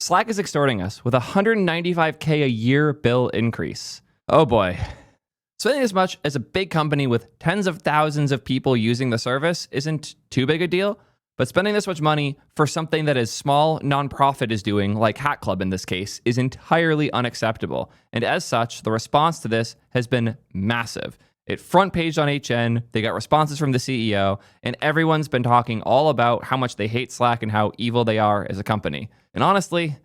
Slack is extorting us with a $195K a year bill increase. Oh boy. Spending as much as a big company with tens of thousands of people using the service isn't too big a deal, but spending this much money for something that a small nonprofit is doing, like Hat Club in this case, is entirely unacceptable. And as such, the response to this has been massive. It front paged on HN, they got responses from the CEO, and everyone's been talking all about how much they hate Slack and how evil they are as a company. And honestly,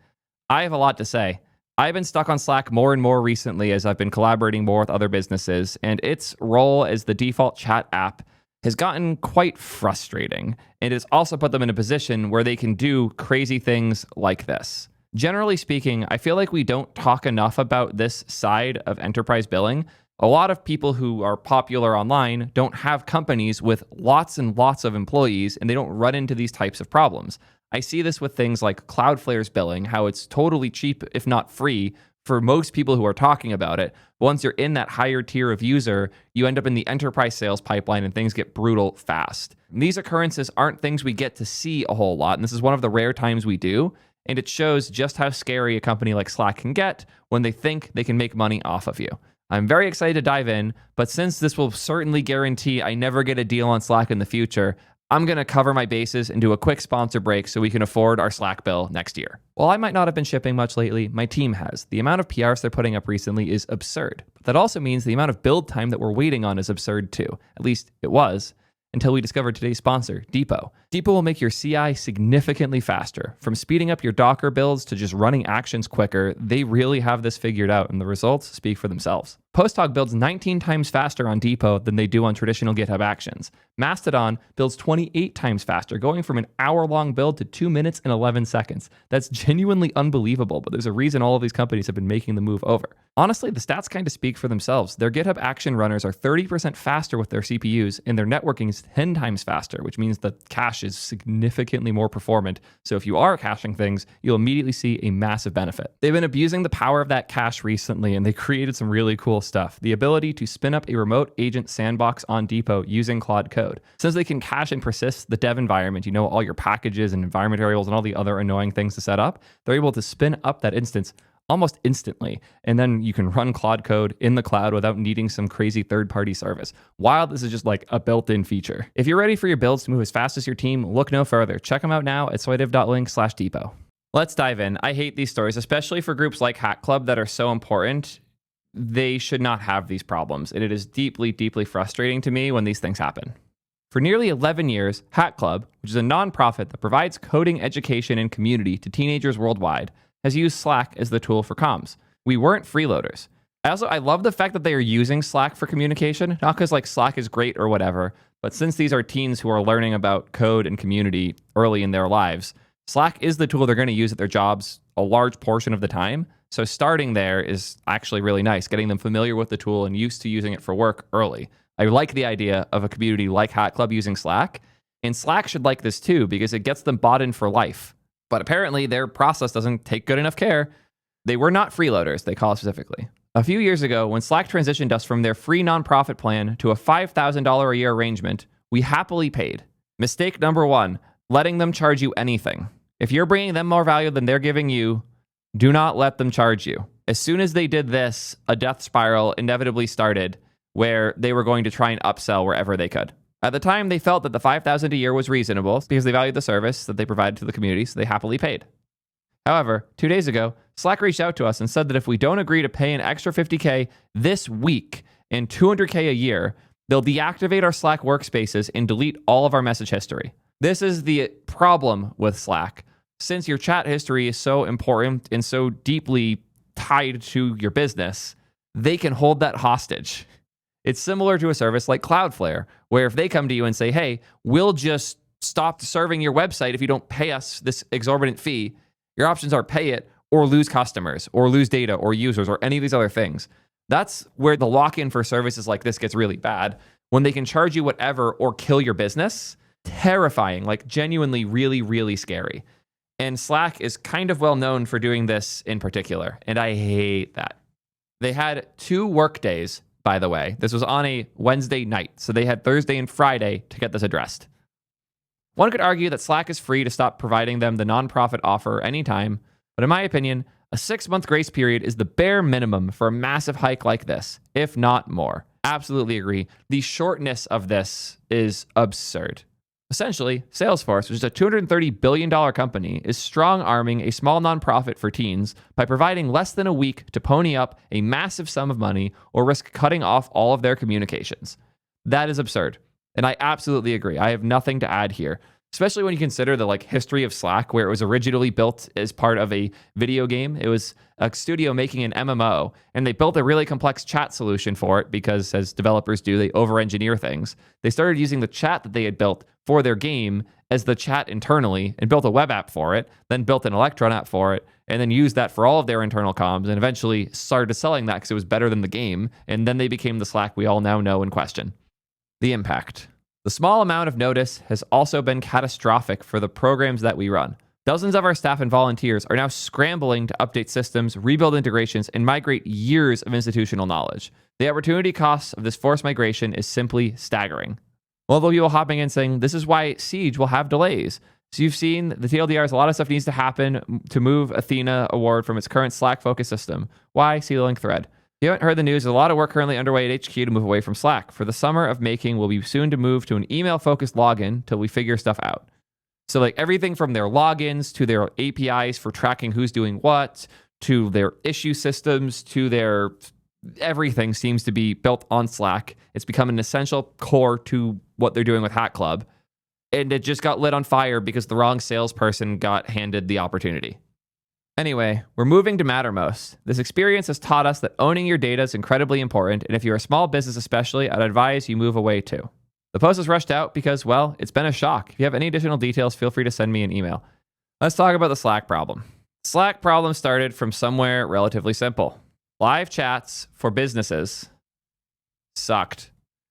I have a lot to say. I've been stuck on Slack more and more recently as I've been collaborating more with other businesses, and its role as the default chat app has gotten quite frustrating, and it's also put them in a position where they can do crazy things like this. Generally speaking, I feel like we don't talk enough about this side of enterprise billing. A lot of people who are popular online don't have companies with lots and lots of employees, and they don't run into these types of problems. I see this with things like Cloudflare's billing, how it's totally cheap, if not free, for most people who are talking about it. Once you're in that higher tier of user, you end up in the enterprise sales pipeline and things get brutal fast. And these occurrences aren't things we get to see a whole lot, and this is one of the rare times we do, and it shows just how scary a company like Slack can get when they think they can make money off of you. I'm very excited to dive in, but since this will certainly guarantee I never get a deal on Slack in the future, I'm going to cover my bases and do a quick sponsor break so we can afford our Slack bill next year. While I might not have been shipping much lately, my team has. The amount of PRs they're putting up recently is absurd. But that also means the amount of build time that we're waiting on is absurd too. At least it was, until we discovered today's sponsor, Depot. Depot will make your CI significantly faster. From speeding up your Docker builds to just running actions quicker, they really have this figured out, and the results speak for themselves. Posthog builds 19 times faster on Depot than they do on traditional GitHub Actions. Mastodon builds 28 times faster, going from an hour-long build to 2 minutes and 11 seconds. That's genuinely unbelievable, but there's a reason all of these companies have been making the move over. Honestly, the stats kind of speak for themselves. Their GitHub Action runners are 30% faster with their CPUs, and their networking is 10 times faster, which means the cache is significantly more performant. So if you are caching things, you'll immediately see a massive benefit. They've been abusing the power of that cache recently, and they created some really cool stuff. The ability to spin up a remote agent sandbox on Depot using Claude Code. Since they can cache and persist the dev environment, all your packages and environment variables and all the other annoying things to set up, they're able to spin up that instance almost instantly. And then you can run Claude Code in the cloud without needing some crazy third-party service. While this is just like a built-in feature. If you're ready for your builds to move as fast as your team, look no further. Check them out now at soidiv.link/depot. Let's dive in. I hate these stories, especially for groups like Hat Club that are so important. They should not have these problems. And it is deeply, deeply frustrating to me when these things happen. For nearly 11 years, Hat Club, which is a nonprofit that provides coding education and community to teenagers worldwide, has used Slack as the tool for comms. We weren't freeloaders. I love the fact that they are using Slack for communication, not because Slack is great or whatever, but since these are teens who are learning about code and community early in their lives, Slack is the tool they're going to use at their jobs a large portion of the time. So starting there is actually really nice, getting them familiar with the tool and used to using it for work early. I like the idea of a community like Hat Club using Slack, and Slack should like this too because it gets them bought in for life. But apparently their process doesn't take good enough care. They were not freeloaders, they call it specifically. A few years ago, when Slack transitioned us from their free nonprofit plan to a $5,000 a year arrangement, we happily paid. Mistake number one, letting them charge you anything. If you're bringing them more value than they're giving you, do not let them charge you. As soon as they did this, a death spiral inevitably started where they were going to try and upsell wherever they could. At the time, they felt that the $5,000 a year was reasonable because they valued the service that they provided to the community, so they happily paid. However, 2 days ago, Slack reached out to us and said that if we don't agree to pay an extra $50K this week and $200K a year, they'll deactivate our Slack workspaces and delete all of our message history. This is the problem with Slack. Since your chat history is so important and so deeply tied to your business, they can hold that hostage. It's similar to a service like Cloudflare, where if they come to you and say, hey, we'll just stop serving your website if you don't pay us this exorbitant fee, your options are pay it or lose customers or lose data or users or any of these other things. That's where the lock-in for services like this gets really bad. When they can charge you whatever or kill your business, terrifying, genuinely really, really scary. And Slack is kind of well known for doing this in particular, and I hate that. They had 2 work days, by the way. This was on a Wednesday night, so they had Thursday and Friday to get this addressed. One could argue that Slack is free to stop providing them the nonprofit offer anytime, But in my opinion, a 6-month grace period is the bare minimum for a massive hike like this, if not more. Absolutely agree. The shortness of this is absurd. Essentially, Salesforce, which is a $230 billion company, is strong-arming a small nonprofit for teens by providing less than a week to pony up a massive sum of money or risk cutting off all of their communications. That is absurd. And I absolutely agree. I have nothing to add here, especially when you consider the history of Slack, where it was originally built as part of a video game. It was a studio making an MMO, and they built a really complex chat solution for it because, as developers do, they over-engineer things. They started using the chat that they had built for their game as the chat internally and built a web app for it, then built an Electron app for it, and then used that for all of their internal comms, and eventually started selling that because it was better than the game, and then they became the Slack we all now know and question. The impact. The small amount of notice has also been catastrophic for the programs that we run. Dozens of our staff and volunteers are now scrambling to update systems, rebuild integrations, and migrate years of institutional knowledge. The opportunity cost of this forced migration is simply staggering. Although people hopping in saying, this is why Siege will have delays. So you've seen the TLDRs, a lot of stuff needs to happen to move Athena Award from its current Slack-focused system. Why? See the link thread. If you haven't heard the news, there's a lot of work currently underway at HQ to move away from Slack. For the summer of making, we'll be soon to move to an email-focused login till we figure stuff out. So everything from their logins to their APIs for tracking who's doing what, to their issue systems, to their everything seems to be built on Slack. It's become an essential core to what they're doing with Hat Club. And it just got lit on fire because the wrong salesperson got handed the opportunity. Anyway, we're moving to Mattermost. This experience has taught us that owning your data is incredibly important, and if you're a small business especially, I'd advise you move away too. The post is rushed out because, well, it's been a shock. If you have any additional details, feel free to send me an email. Let's talk about the Slack problem. Slack problem started from somewhere relatively simple. Live chats for businesses sucked.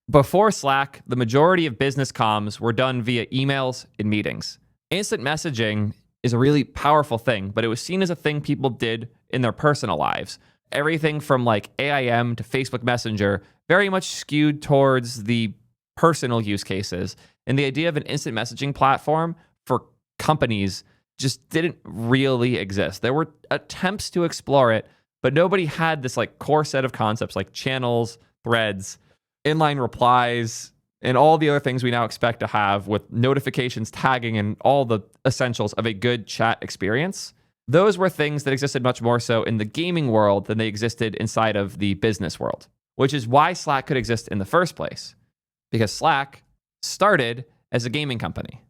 Before Slack, the majority of business comms were done via emails and meetings. Instant messaging is a really powerful thing, but it was seen as a thing people did in their personal lives. Everything from AIM to Facebook Messenger very much skewed towards the personal use cases. And the idea of an instant messaging platform for companies just didn't really exist. There were attempts to explore it, but nobody had this core set of concepts like channels, threads, inline replies, and all the other things we now expect to have with notifications, tagging, and all the essentials of a good chat experience. Those were things that existed much more so in the gaming world than they existed inside of the business world, which is why Slack could exist in the first place, because Slack started as a gaming company.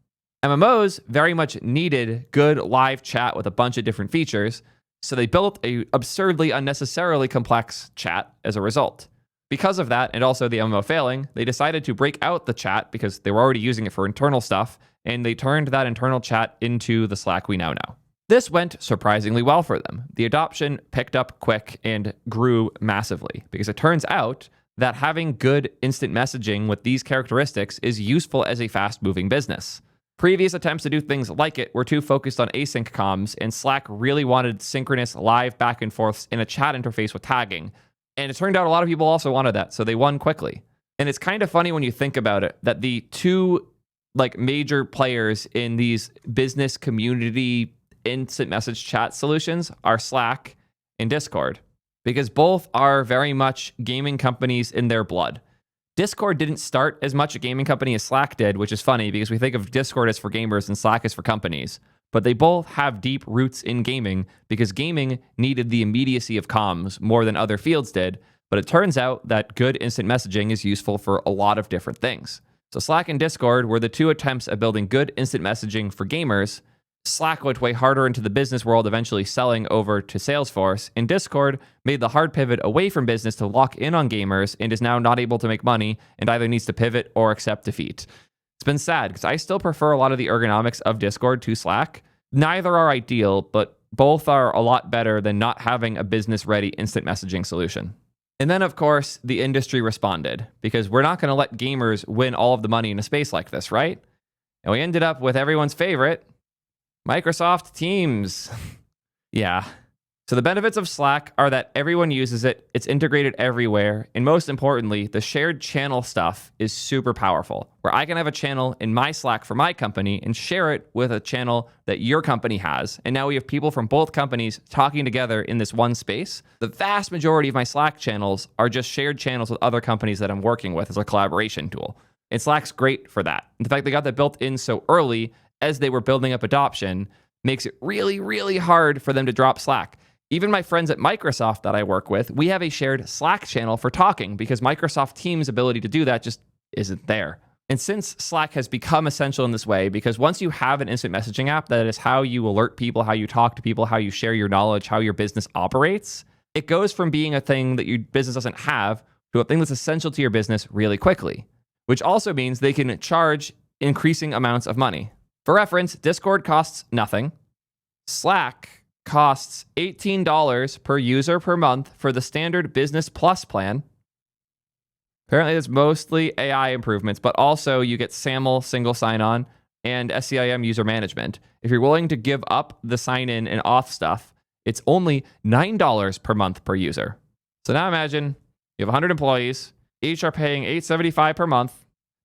MMOs very much needed good live chat with a bunch of different features, so they built a absurdly unnecessarily complex chat as a result. Because of that, and also the MMO failing, they decided to break out the chat because they were already using it for internal stuff, and they turned that internal chat into the Slack we now know. This went surprisingly well for them. The adoption picked up quick and grew massively because it turns out that having good instant messaging with these characteristics is useful as a fast-moving business. Previous attempts to do things like it were too focused on async comms, and Slack really wanted synchronous live back and forths in a chat interface with tagging. And it turned out a lot of people also wanted that, so they won quickly. And it's kind of funny when you think about it, that the two major players in these business community instant message chat solutions are Slack and Discord, because both are very much gaming companies in their blood. Discord didn't start as much a gaming company as Slack did, which is funny because we think of Discord as for gamers and Slack as for companies. But they both have deep roots in gaming because gaming needed the immediacy of comms more than other fields did. But it turns out that good instant messaging is useful for a lot of different things. So Slack and Discord were the two attempts at building good instant messaging for gamers. Slack went way harder into the business world, eventually selling over to Salesforce, and Discord made the hard pivot away from business to lock in on gamers and is now not able to make money and either needs to pivot or accept defeat. It's been sad because I still prefer a lot of the ergonomics of Discord to Slack. Neither are ideal, but both are a lot better than not having a business-ready instant messaging solution. And then, of course, the industry responded because we're not going to let gamers win all of the money in a space like this, right? And we ended up with everyone's favorite, Microsoft Teams. Yeah, So the benefits of Slack are that everyone uses it, it's integrated everywhere, and most importantly, the shared channel stuff is super powerful, where I can have a channel in my Slack for my company and share it with a channel that your company has. And now we have people from both companies talking together in this one space. The vast majority of my Slack channels are just shared channels with other companies that I'm working with as a collaboration tool. And Slack's great for that. In fact, they got that built in so early as they were building up adoption, makes it really, really hard for them to drop Slack. Even my friends at Microsoft that I work with, we have a shared Slack channel for talking because Microsoft Teams' ability to do that just isn't there. And since Slack has become essential in this way, because once you have an instant messaging app that is how you alert people, how you talk to people, how you share your knowledge, how your business operates, it goes from being a thing that your business doesn't have to a thing that's essential to your business really quickly, which also means they can charge increasing amounts of money. For reference, Discord costs nothing. Slack costs $18 per user per month for the standard Business Plus plan. Apparently, it's mostly AI improvements, but also you get SAML single sign-on and SCIM user management. If you're willing to give up the sign-in and auth stuff, it's only $9 per month per user. So now imagine you have 100 employees, each are paying $875 per month.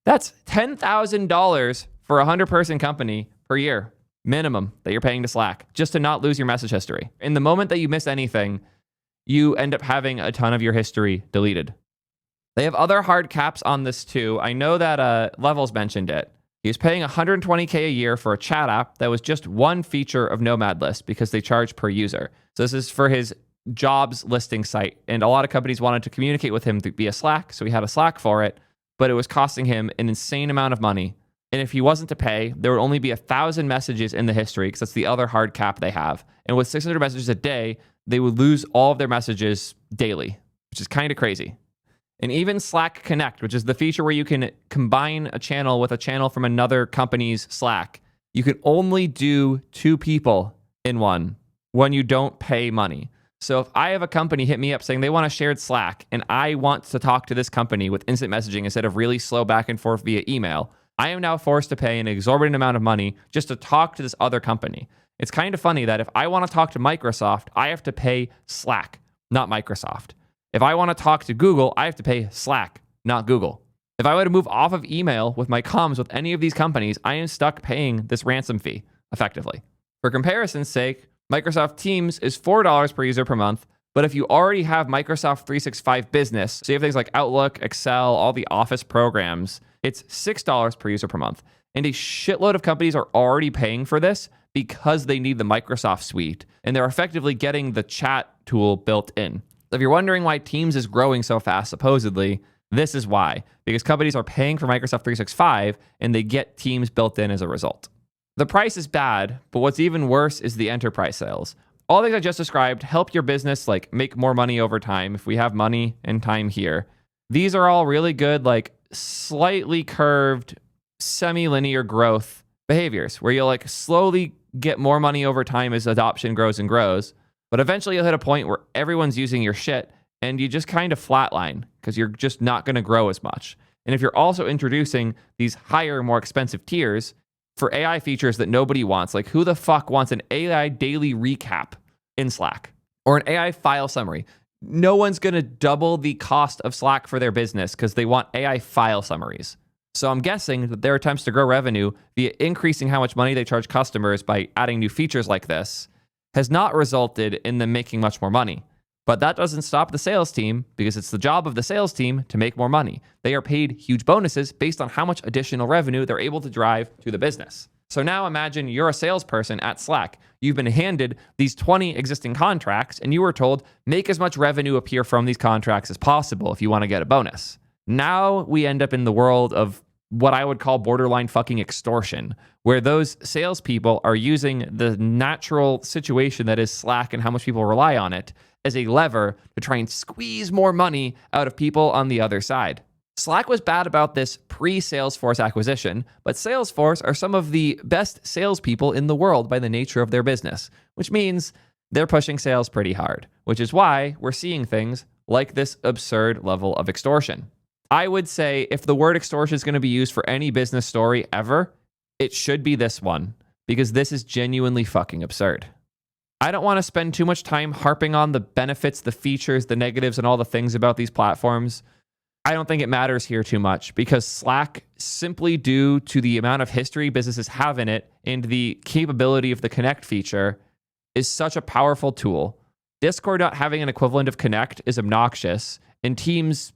That's $10,000 for a 100-person company per year. Minimum that you're paying to Slack just to not lose your message history. In the moment that you miss anything, you end up having a ton of your history deleted. They have other hard caps on this too. I know that Levels mentioned it. He was paying $120K a year for a chat app that was just one feature of Nomad List because they charge per user. So this is for his jobs listing site. And a lot of companies wanted to communicate with him via Slack. So he had a Slack for it, but it was costing him an insane amount of money. And if he wasn't to pay, there would only be 1,000 messages in the history because that's the other hard cap they have. And with 600 messages a day, they would lose all of their messages daily, which is kind of crazy. And even Slack Connect, which is the feature where you can combine a channel with a channel from another company's Slack, you can only do 2 people in one when you don't pay money. So if I have a company hit me up saying they want a shared Slack and I want to talk to this company with instant messaging instead of really slow back and forth via email, I am now forced to pay an exorbitant amount of money just to talk to this other company. It's kind of funny that if I want to talk to Microsoft, I have to pay Slack, not Microsoft. If I want to talk to Google, I have to pay Slack, not Google. If I were to move off of email with my comms with any of these companies, I am stuck paying this ransom fee, effectively. For comparison's sake, Microsoft Teams is $4 per user per month, but if you already have Microsoft 365 Business, so you have things like Outlook, Excel, all the Office programs, it's $6 per user per month. And a shitload of companies are already paying for this because they need the Microsoft suite, and they're effectively getting the chat tool built in. If you're wondering why Teams is growing so fast, supposedly, this is why. Because companies are paying for Microsoft 365, and they get Teams built in as a result. The price is bad, but what's even worse is the enterprise sales. All the things I just described help your business like make more money over time if we have money and time here. These are all really good, like slightly curved, semi-linear growth behaviors where you'll like slowly get more money over time as adoption grows and grows. But eventually you'll hit a point where everyone's using your shit and you just kind of flatline because you're just not going to grow as much. And if you're also introducing these higher, more expensive tiers for AI features that nobody wants, like who the fuck wants an AI daily recap in Slack or an AI file summary? No one's going to double the cost of Slack for their business because they want AI file summaries. So I'm guessing that their attempts to grow revenue via increasing how much money they charge customers by adding new features like this has not resulted in them making much more money. But that doesn't stop the sales team because it's the job of the sales team to make more money. They are paid huge bonuses based on how much additional revenue they're able to drive to the business. So now imagine you're a salesperson at Slack. You've been handed these 20 existing contracts and you were told, make as much revenue appear from these contracts as possible if you want to get a bonus. Now we end up in the world of what I would call borderline fucking extortion, where those salespeople are using the natural situation that is Slack and how much people rely on it as a lever to try and squeeze more money out of people on the other side. Slack was bad about this pre-Salesforce acquisition, but Salesforce are some of the best salespeople in the world by the nature of their business, which means they're pushing sales pretty hard, which is why we're seeing things like this absurd level of extortion. I would say if the word extortion is going to be used for any business story ever, it should be this one, because this is genuinely fucking absurd. I don't want to spend too much time harping on the benefits, the features, the negatives, and all the things about these platforms. I don't think it matters here too much because Slack, simply due to the amount of history businesses have in it and the capability of the Connect feature, is such a powerful tool. Discord not having an equivalent of Connect is obnoxious, and Teams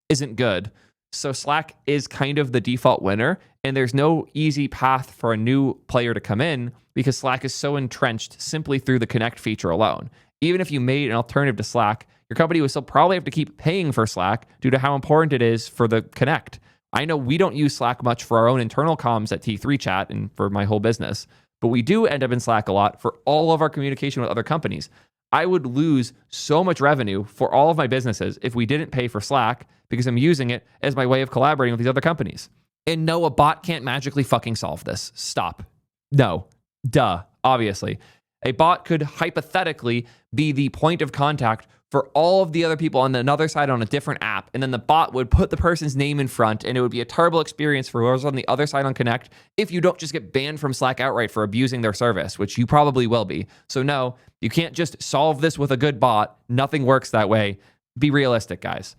isn't good. So Slack is kind of the default winner, and there's no easy path for a new player to come in because Slack is so entrenched simply through the Connect feature alone. Even if you made an alternative to Slack, your company would still probably have to keep paying for Slack due to how important it is for the Connect. I know we don't use Slack much for our own internal comms at T3 Chat and for my whole business, but we do end up in Slack a lot for all of our communication with other companies. I would lose so much revenue for all of my businesses if we didn't pay for Slack because I'm using it as my way of collaborating with these other companies. And no, a bot can't magically fucking solve this. Stop. No. Duh. Obviously. A bot could hypothetically be the point of contact for all of the other people on another side on a different app. And then the bot would put the person's name in front, and it would be a terrible experience for whoever's on the other side on Connect if you don't just get banned from Slack outright for abusing their service, which you probably will be. So no, you can't just solve this with a good bot. Nothing works that way. Be realistic, guys.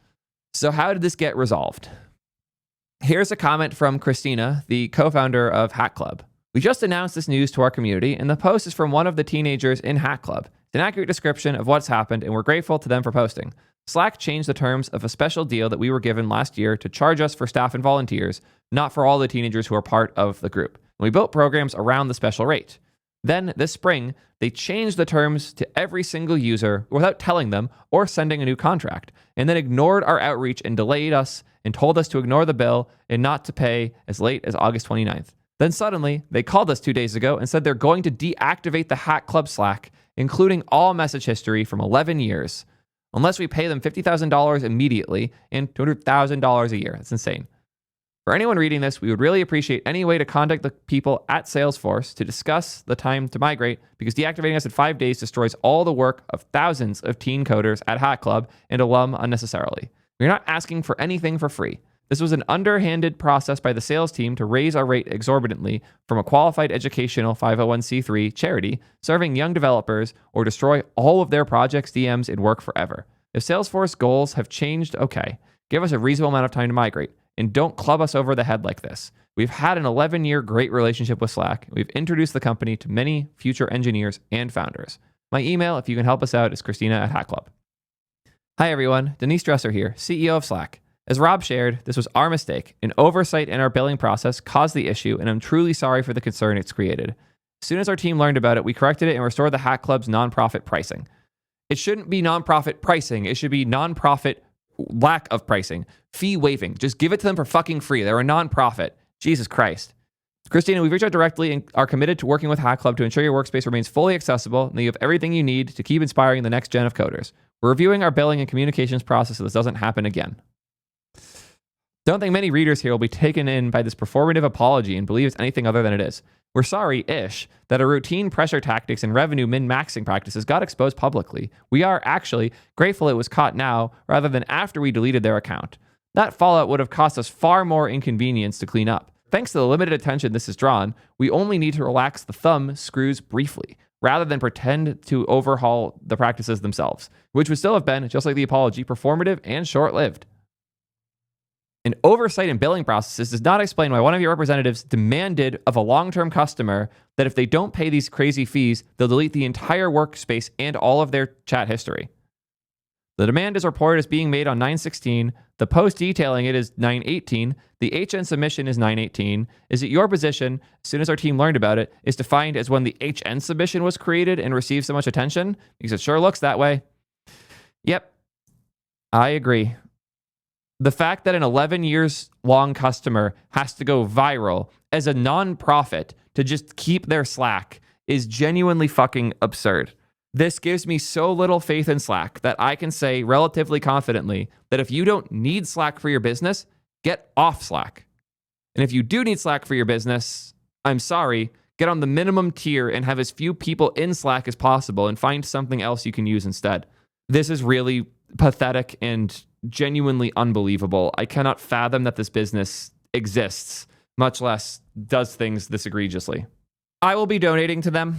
So how did this get resolved? Here's a comment from Christina, the co-founder of Hack Club. We just announced this news to our community, and the post is from one of the teenagers in Hack Club. It's an accurate description of what's happened, and we're grateful to them for posting. Slack changed the terms of a special deal that we were given last year to charge us for staff and volunteers, not for all the teenagers who are part of the group. And we built programs around the special rate. Then, this spring, they changed the terms to every single user without telling them or sending a new contract, and then ignored our outreach and delayed us and told us to ignore the bill and not to pay as late as August 29th. Then suddenly, they called us 2 days ago and said they're going to deactivate the Hack Club Slack, including all message history from 11 years, unless we pay them $50,000 immediately and $200,000 a year. That's insane. For anyone reading this, we would really appreciate any way to contact the people at Salesforce to discuss the time to migrate, because deactivating us in 5 days destroys all the work of thousands of teen coders at Hack Club and alum unnecessarily. We're not asking for anything for free. This was an underhanded process by the sales team to raise our rate exorbitantly from a qualified educational 501c3 charity serving young developers or destroy all of their projects, DMs, and work forever. If Salesforce goals have changed, okay. Give us a reasonable amount of time to migrate, and don't club us over the head like this. We've had an 11-year great relationship with Slack. We've introduced the company to many future engineers and founders. My email, if you can help us out, is Christina@HackClub. Hi everyone, Denise Dresser here, CEO of Slack. As Rob shared, this was our mistake. An oversight in our billing process caused the issue, and I'm truly sorry for the concern it's created. As soon as our team learned about it, we corrected it and restored the Hack Club's nonprofit pricing. It shouldn't be nonprofit pricing. It should be nonprofit lack of pricing. Fee waiving. Just give it to them for fucking free. They're a nonprofit. Jesus Christ. Christina, we've reached out directly and are committed to working with Hack Club to ensure your workspace remains fully accessible and that you have everything you need to keep inspiring the next gen of coders. We're reviewing our billing and communications process so this doesn't happen again. Don't think many readers here will be taken in by this performative apology and believe it's anything other than it is. We're sorry-ish that our routine pressure tactics and revenue min-maxing practices got exposed publicly. We are actually grateful it was caught now rather than after we deleted their account. That fallout would have cost us far more inconvenience to clean up. Thanks to the limited attention this has drawn, we only need to relax the thumb screws briefly, rather than pretend to overhaul the practices themselves, which would still have been, just like the apology, performative and short-lived. An oversight in billing processes does not explain why one of your representatives demanded of a long-term customer that if they don't pay these crazy fees, they'll delete the entire workspace and all of their chat history. The demand is reported as being made on 9/16. The post detailing it is 9/18. The HN submission is 9/18. Is it your position, as soon as our team learned about it, is defined as when the HN submission was created and received so much attention? Because it sure looks that way. Yep, I agree. The fact that an 11 years long customer has to go viral as a non-profit to just keep their Slack is genuinely fucking absurd. This gives me so little faith in Slack that I can say relatively confidently that if you don't need Slack for your business, get off Slack. And if you do need Slack for your business, I'm sorry, get on the minimum tier and have as few people in Slack as possible and find something else you can use instead. This is really pathetic and genuinely unbelievable. I cannot fathom that this business exists, much less does things this egregiously. I will be donating to them.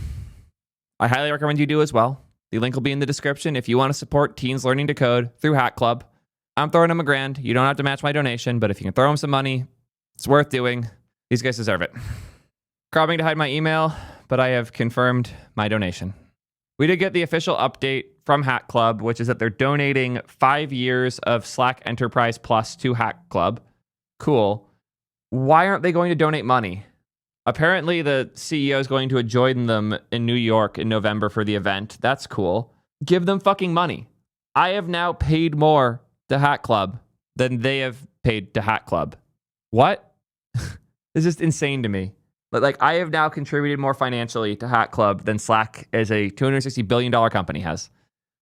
I highly recommend you do as well. The link will be in the description if you want to support teens learning to code through Hack Club. I'm throwing them $1,000. You don't have to match my donation, but if you can throw them some money, it's worth doing. These guys deserve it. Cropping to hide my email, but I have confirmed my donation. We did get the official update from Hack Club, which is that they're donating 5 years of Slack Enterprise Plus to Hack Club. Cool. Why aren't they going to donate money? Apparently, the CEO is going to join them in New York in November for the event. That's cool. Give them fucking money. I have now paid more to Hack Club than they have paid to Hack Club. What? It's just insane to me. Like, I have now contributed more financially to Hack Club than Slack as a $260 billion company has.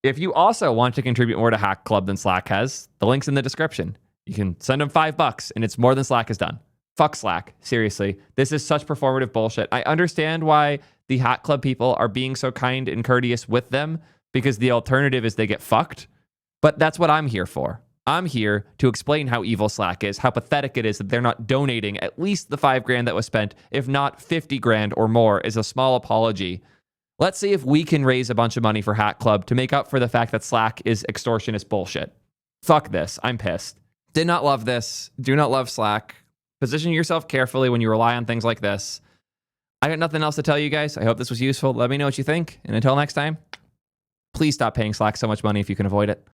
If you also want to contribute more to Hack Club than Slack has, the link's in the description. You can send them $5 and it's more than Slack has done. Fuck Slack. Seriously. This is such performative bullshit. I understand why the Hack Club people are being so kind and courteous with them, because the alternative is they get fucked. But that's what I'm here for. I'm here to explain how evil Slack is, how pathetic it is that they're not donating at least the $5,000 that was spent, if not $50,000 or more, as a small apology. Let's see if we can raise a bunch of money for Hack Club to make up for the fact that Slack is extortionist bullshit. Fuck this. I'm pissed. Did not love this. Do not love Slack. Position yourself carefully when you rely on things like this. I got nothing else to tell you guys. I hope this was useful. Let me know what you think. And until next time, please stop paying Slack so much money if you can avoid it.